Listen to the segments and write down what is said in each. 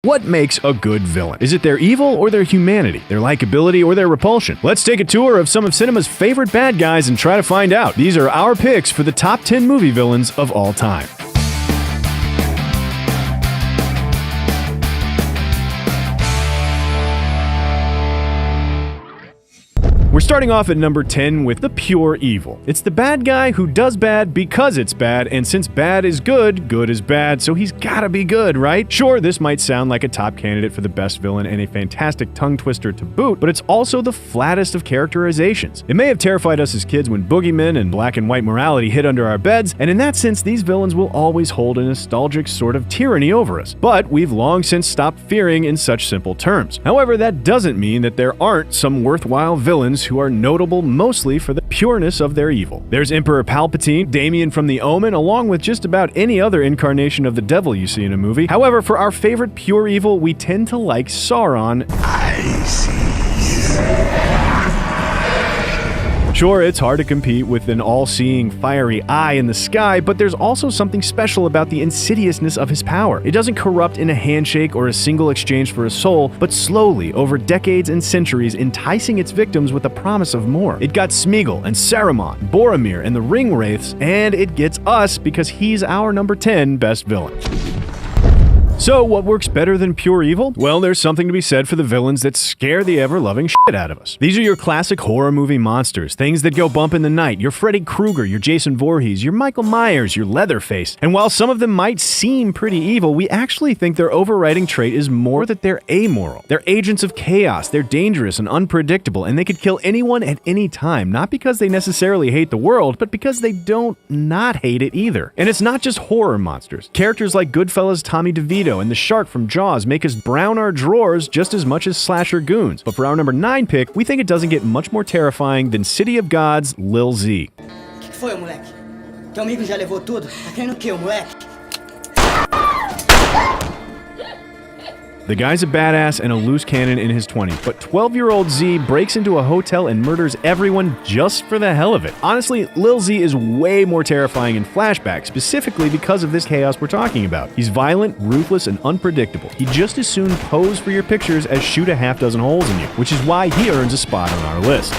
What makes a good villain? Is it their evil or their humanity, their likability or their repulsion? Let's take a tour of some of cinema's favorite bad guys and try to find out. These are our picks for the top 10 movie villains of all time. We're starting off at number 10 with the pure evil. It's the bad guy who does bad because it's bad, and since bad is good, good is bad, so he's gotta be good, right? Sure, this might sound like a top candidate for the best villain and a fantastic tongue twister to boot, but it's also the flattest of characterizations. It may have terrified us as kids when boogeymen and black and white morality hid under our beds, and in that sense, these villains will always hold a nostalgic sort of tyranny over us. But we've long since stopped fearing in such simple terms. However, that doesn't mean that there aren't some worthwhile villains who are notable mostly for the pureness of their evil. There's Emperor Palpatine, Damien from The Omen, along with just about any other incarnation of the devil you see in a movie. However, for our favorite pure evil, we tend to like Sauron. I see you. Sure, it's hard to compete with an all-seeing, fiery eye in the sky, but there's also something special about the insidiousness of his power. It doesn't corrupt in a handshake or a single exchange for a soul, but slowly, over decades and centuries, enticing its victims with the promise of more. It got Smeagol and Saruman, Boromir, and the Ringwraiths, and it gets us because he's our number 10 best villain. So, what works better than pure evil? Well, there's something to be said for the villains that scare the ever-loving shit out of us. These are your classic horror movie monsters, things that go bump in the night, your Freddy Krueger, your Jason Voorhees, your Michael Myers, your Leatherface. And while some of them might seem pretty evil, we actually think their overriding trait is more that they're amoral. They're agents of chaos, they're dangerous and unpredictable, and they could kill anyone at any time, not because they necessarily hate the world, but because they don't not hate it either. And it's not just horror monsters. Characters like Goodfellas' Tommy DeVito and the shark from Jaws make us brown our drawers just as much as slasher goons. But for our number 9 pick, we think it doesn't get much more terrifying than City of Gods' Lil Z. Que foi, moleque? Teu amigo já levou tudo? Tá querendo o quê, moleque? The guy's a badass and a loose cannon in his 20s, but 12-year-old Z breaks into a hotel and murders everyone just for the hell of it. Honestly, Lil Z is way more terrifying in flashback, specifically because of this chaos we're talking about. He's violent, ruthless, and unpredictable. He'd just as soon pose for your pictures as shoot a half dozen holes in you, which is why he earns a spot on our list.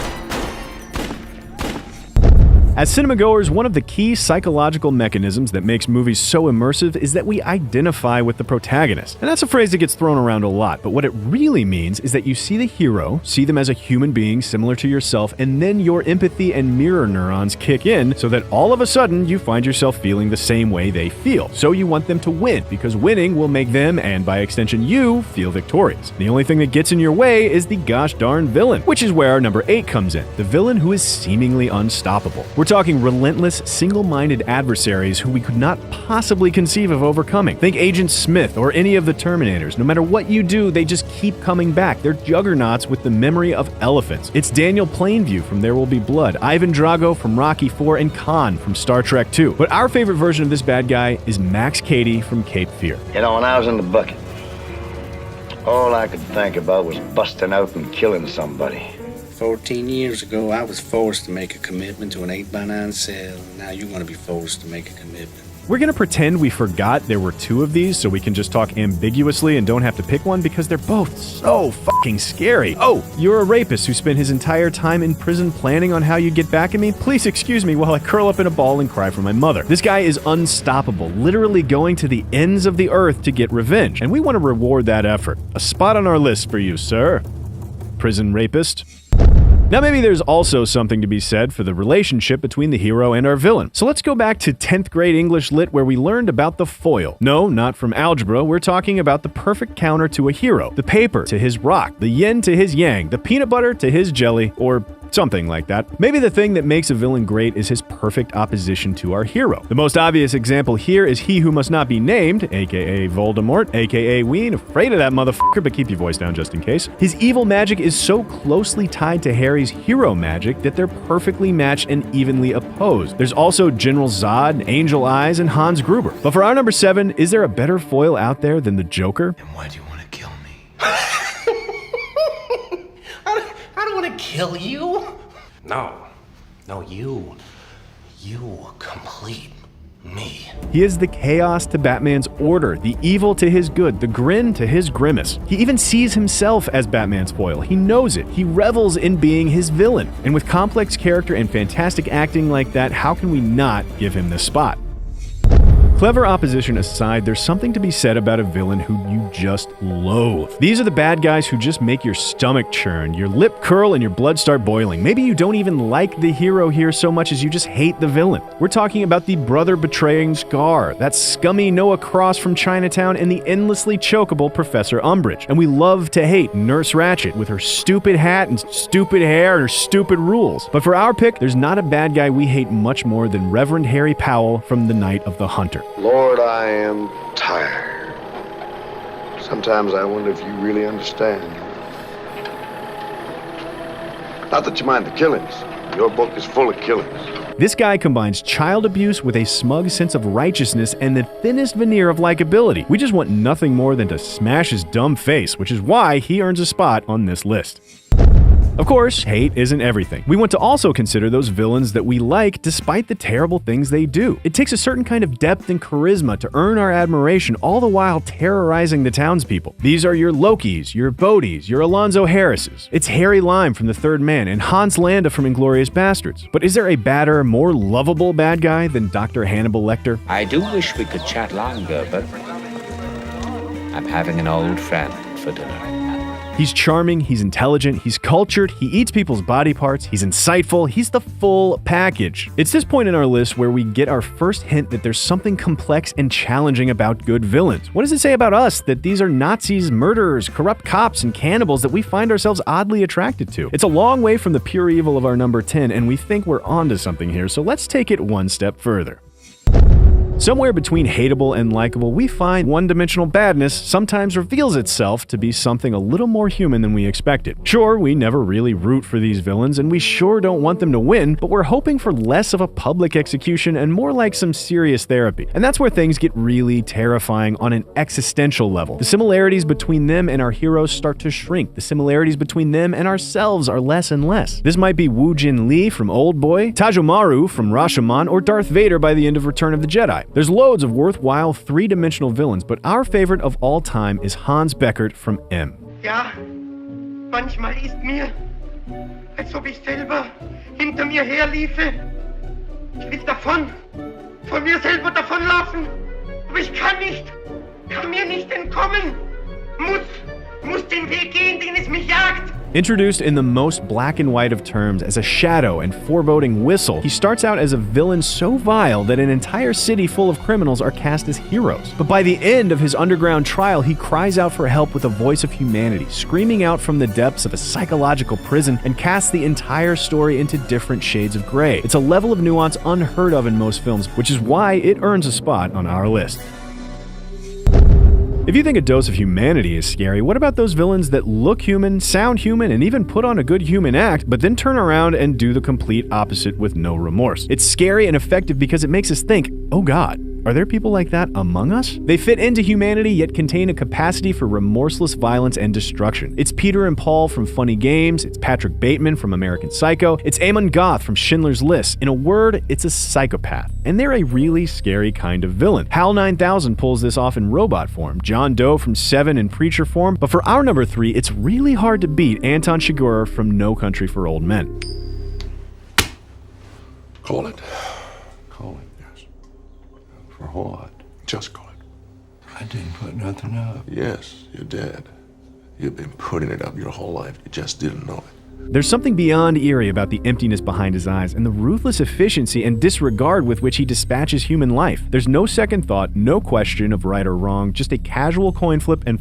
As cinemagoers, one of the key psychological mechanisms that makes movies so immersive is that we identify with the protagonist. And that's a phrase that gets thrown around a lot, but what it really means is that you see the hero, see them as a human being similar to yourself, and then your empathy and mirror neurons kick in so that all of a sudden you find yourself feeling the same way they feel. So you want them to win, because winning will make them, and by extension you, feel victorious. The only thing that gets in your way is the gosh darn villain, which is where our number 8 comes in, the villain who is seemingly unstoppable. We're talking relentless, single-minded adversaries who we could not possibly conceive of overcoming. Think Agent Smith or any of the Terminators. No matter what you do, they just keep coming back. They're juggernauts with the memory of elephants. It's Daniel Plainview from There Will Be Blood, Ivan Drago from Rocky IV, and Khan from Star Trek II. But our favorite version of this bad guy is Max Cady from Cape Fear. You know, when I was in the bucket, all I could think about was busting out and killing somebody. 14 years ago, I was forced to make a commitment to an 8x9 cell. Now you're going to be forced to make a commitment. We're going to pretend we forgot there were 2 of these so we can just talk ambiguously and don't have to pick one because they're both so fucking scary. Oh, you're a rapist who spent his entire time in prison planning on how you'd get back at me? Please excuse me while I curl up in a ball and cry for my mother. This guy is unstoppable, literally going to the ends of the earth to get revenge, and we want to reward that effort. A spot on our list for you, sir. Prison rapist. Now maybe there's also something to be said for the relationship between the hero and our villain. So let's go back to 10th grade English Lit where we learned about the foil. No, not from algebra, we're talking about the perfect counter to a hero. The paper to his rock, the yin to his yang, the peanut butter to his jelly, or something like that. Maybe the thing that makes a villain great is his perfect opposition to our hero. The most obvious example here is He Who Must Not Be Named, aka Voldemort, aka we ain't afraid of that motherfucker, but keep your voice down just in case. His evil magic is so closely tied to Harry's hero magic that they're perfectly matched and evenly opposed. There's also General Zod, Angel Eyes, and Hans Gruber. But for our number 7, is there a better foil out there than the Joker? And why do you want to kill me? I don't want to kill you. No, you complete Me. He is the chaos to Batman's order, the evil to his good, the grin to his grimace. He even sees himself as Batman's foil. He knows it. He revels in being his villain. And with complex character and fantastic acting like that, how can we not give him this spot? Clever opposition aside, there's something to be said about a villain who you just loathe. These are the bad guys who just make your stomach churn, your lip curl, and your blood start boiling. Maybe you don't even like the hero here so much as you just hate the villain. We're talking about the brother-betraying Scar, that scummy Noah Cross from Chinatown, and the endlessly chokeable Professor Umbridge. And we love to hate Nurse Ratched with her stupid hat and stupid hair and her stupid rules. But for our pick, there's not a bad guy we hate much more than Reverend Harry Powell from The Night of the Hunter. Lord, I am tired. Sometimes I wonder if you really understand. Not that you mind the killings. Your book is full of killings. This guy combines child abuse with a smug sense of righteousness and the thinnest veneer of likability. We just want nothing more than to smash his dumb face, which is why he earns a spot on this list. Of course, hate isn't everything. We want to also consider those villains that we like despite the terrible things they do. It takes a certain kind of depth and charisma to earn our admiration, all the while terrorizing the townspeople. These are your Lokis, your Bodhis, your Alonzo Harrises. It's Harry Lime from The Third Man and Hans Landa from Inglourious Bastards. But is there a badder, more lovable bad guy than Dr. Hannibal Lecter? I do wish we could chat longer, but I'm having an old friend for dinner. He's charming, he's intelligent, he's cultured, he eats people's body parts, he's insightful, he's the full package. It's this point in our list where we get our first hint that there's something complex and challenging about good villains. What does it say about us that these are Nazis, murderers, corrupt cops, and cannibals that we find ourselves oddly attracted to? It's a long way from the pure evil of our number 10, and we think we're onto something here, so let's take it one step further. Somewhere between hateable and likable, we find one-dimensional badness sometimes reveals itself to be something a little more human than we expected. Sure, we never really root for these villains, and we sure don't want them to win, but we're hoping for less of a public execution and more like some serious therapy. And that's where things get really terrifying on an existential level. The similarities between them and our heroes start to shrink. The similarities between them and ourselves are less and less. This might be Woo Jin Lee from Oldboy, Tajomaru from Rashomon, or Darth Vader by the end of Return of the Jedi. There's loads of worthwhile three-dimensional villains, but our favorite of all time is Hans Beckert from M. Ja, manchmal ist mir, als ob ich selber hinter mir herliefe. Ich will davon, von mir selber davonlaufen, aber ich kann mir nicht entkommen. Muss den Weg gehen, den es mich jagt. Introduced in the most black and white of terms as a shadow and foreboding whistle, he starts out as a villain so vile that an entire city full of criminals are cast as heroes. But by the end of his underground trial, he cries out for help with a voice of humanity, screaming out from the depths of a psychological prison, and casts the entire story into different shades of gray. It's a level of nuance unheard of in most films, which is why it earns a spot on our list. If you think a dose of humanity is scary, what about those villains that look human, sound human, and even put on a good human act, but then turn around and do the complete opposite with no remorse? It's scary and effective because it makes us think, oh God, are there people like that among us? They fit into humanity yet contain a capacity for remorseless violence and destruction. It's Peter and Paul from Funny Games, it's Patrick Bateman from American Psycho, it's Amon Goth from Schindler's List. In a word, it's a psychopath. And they're a really scary kind of villain. HAL 9000 pulls this off in robot form, John Doe from Seven in Preacher form, but for our number 3, it's really hard to beat Anton Chigurh from No Country for Old Men. Call it. Call it, yes. For what? Just call it. I didn't put nothing up. Yes, you did. You've been putting it up your whole life. You just didn't know it. There's something beyond eerie about the emptiness behind his eyes and the ruthless efficiency and disregard with which he dispatches human life. There's no second thought, no question of right or wrong, just a casual coin flip and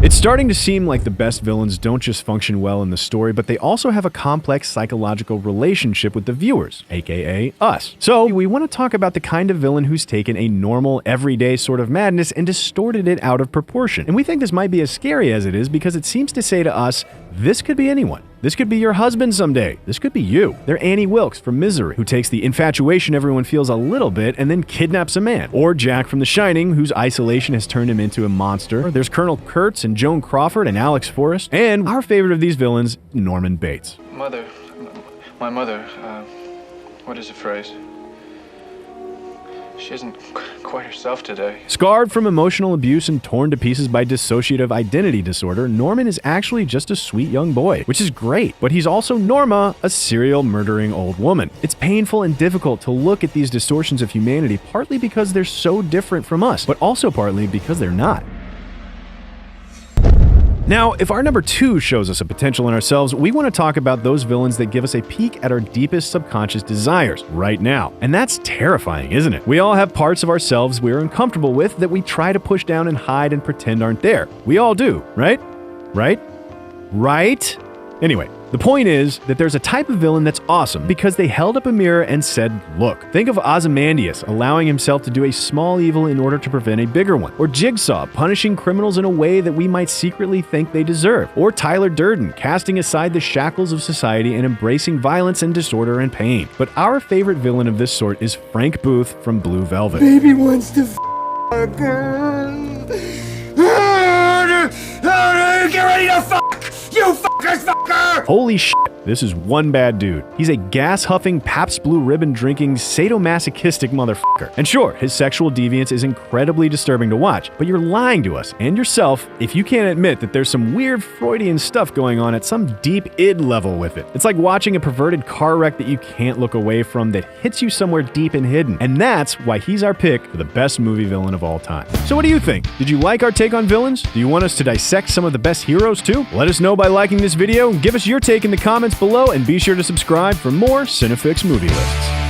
It's starting to seem like the best villains don't just function well in the story, but they also have a complex psychological relationship with the viewers, aka us. So we want to talk about the kind of villain who's taken a normal, everyday sort of madness and distorted it out of proportion. And we think this might be as scary as it is because it seems to say to us, this could be anyone. This could be your husband someday. This could be you. They're Annie Wilkes from Misery, who takes the infatuation everyone feels a little bit and then kidnaps a man. Or Jack from The Shining, whose isolation has turned him into a monster. There's Colonel Kurtz and Joan Crawford and Alex Forrest. And our favorite of these villains, Norman Bates. My mother, what is the phrase? She isn't quite herself today. Scarred from emotional abuse and torn to pieces by dissociative identity disorder, Norman is actually just a sweet young boy, which is great, but he's also Norma, a serial murdering old woman. It's painful and difficult to look at these distortions of humanity, partly because they're so different from us, but also partly because they're not. Now, if our number 2 shows us a potential in ourselves, we want to talk about those villains that give us a peek at our deepest subconscious desires right now. And that's terrifying, isn't it? We all have parts of ourselves we're uncomfortable with that we try to push down and hide and pretend aren't there. We all do, right? Right? Right? Anyway, the point is that there's a type of villain that's awesome because they held up a mirror and said, look. Think of Ozymandias allowing himself to do a small evil in order to prevent a bigger one. Or Jigsaw punishing criminals in a way that we might secretly think they deserve. Or Tyler Durden casting aside the shackles of society and embracing violence and disorder and pain. But our favorite villain of this sort is Frank Booth from Blue Velvet. Baby wants to a girl. Get ready to fuck! You fuckers, fucker! Holy shit, this is one bad dude. He's a gas-huffing, Pabst Blue Ribbon drinking, sadomasochistic motherfucker. And sure, his sexual deviance is incredibly disturbing to watch, but you're lying to us and yourself if you can't admit that there's some weird Freudian stuff going on at some deep id level with it. It's like watching a perverted car wreck that you can't look away from that hits you somewhere deep and hidden. And that's why he's our pick for the best movie villain of all time. So what do you think? Did you like our take on villains? Do you want us to dissect some of the best heroes too? Let us know by liking this video, give us your take in the comments below, and be sure to subscribe for more Cinefix movie lists.